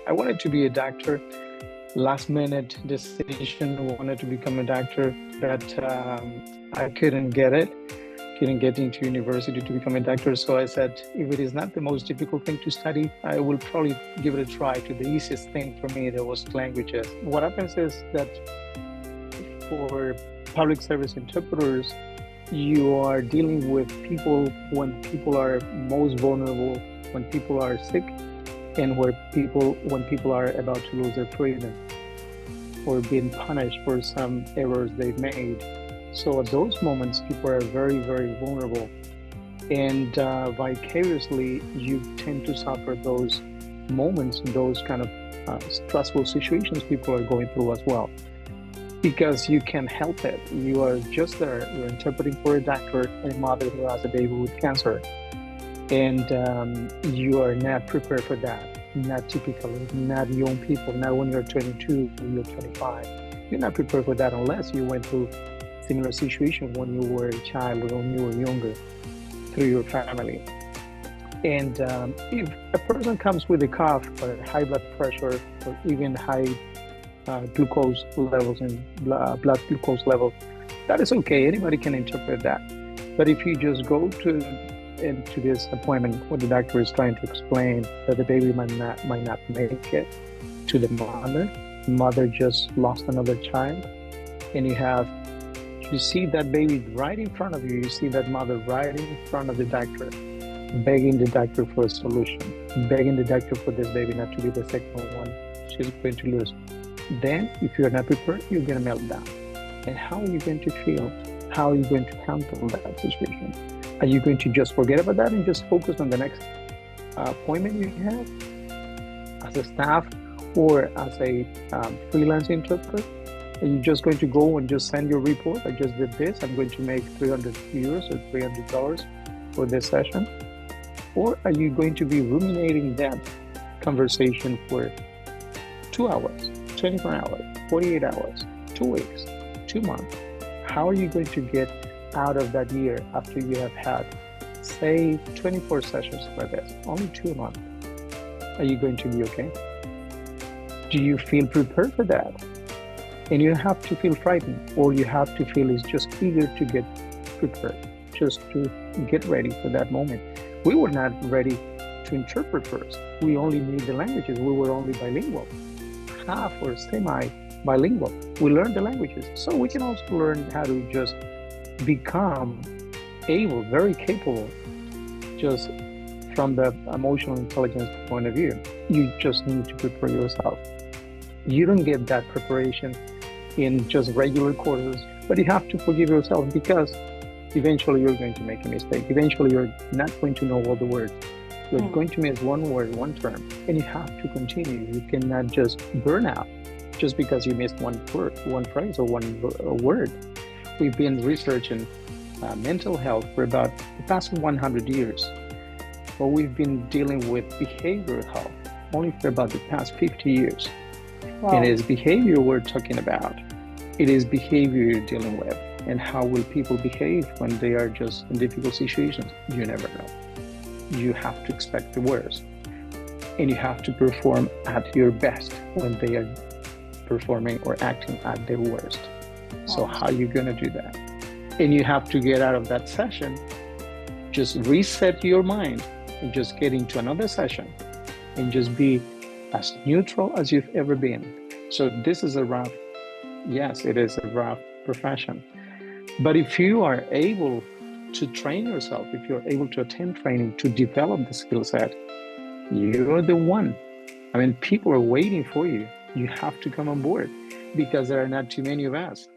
I wanted to be a doctor. Last minute decision, wanted to become a doctor, but I couldn't get it. Couldn't get into university to become a doctor. So I said, if it is not the most difficult thing to study, I will probably give it a try to the easiest thing for me, that was languages. What happens is that for public service interpreters, you are dealing with people when people are most vulnerable, when people are sick, and when people are about to lose their freedom or being punished for some errors they've made. So at those moments, people are very, very vulnerable, and vicariously, you tend to suffer those moments and those kind of stressful situations people are going through as well, because you can't help it. You are just there. You're interpreting for a doctor, a mother who has a baby with cancer, and you are not prepared for that. Not typically, not young people, not when you're 22, when you're 25. You're not prepared for that unless you went through similar situation when you were a child or when you were younger through your family. And if a person comes with a cough or high blood pressure or even high glucose levels and blood glucose levels, that is okay. Anybody can interpret that. But if you just go into this appointment where the doctor is trying to explain that the baby might not make it to the mother just lost another child, and you see that baby right in front of you, you see that mother right in front of the doctor, begging the doctor for a solution, begging the doctor for this baby not to be the second one she's going to lose. Then, if you're not prepared, you're going to melt down. And how are you going to feel? How are you going to handle that situation? Are you going to just forget about that and just focus on the next appointment you have as a staff or as a freelance interpreter? Are you just going to go and just send your report? I just did this. I'm going to make €300 or $300 for this session. Or are you going to be ruminating that conversation for 2 hours, 24 hours, 48 hours, 2 weeks, 2 months? How are you going to get out of that year after you have had, say, 24 sessions for this, only 2 months? Are you going to be okay? Do you feel prepared for that? And you have to feel frightened, or you have to feel is just eager to get prepared, just to get ready for that moment. We were not ready to interpret first. We only knew the languages. We were only bilingual, half or semi-bilingual. We learned the languages. So we can also learn how to just become able, very capable, just from the emotional intelligence point of view. You just need to prepare yourself. You don't get that preparation in just regular courses, but you have to forgive yourself, because eventually you're going to make a mistake. Eventually you're not going to know all the words. You're going to miss one word, one term, and you have to continue. You cannot just burn out just because you missed one word, one phrase, or one word. We've been researching mental health for about the past 100 years, but we've been dealing with behavioral health only for about the past 50 years. Wow. And it is behavior we're talking about. It is behavior you're dealing with. And how will people behave when they are just in difficult situations? You never know. You have to expect the worst. And you have to perform at your best when they are performing or acting at their worst. Wow. So how are you going to do that? And you have to get out of that session, just reset your mind, and just get into another session and just be as neutral as you've ever been. So this is yes, it is a rough profession. But if you are able to train yourself, if you're able to attend training to develop the skill set, you're the one. I mean, people are waiting for you. You have to come on board, because there are not too many of us.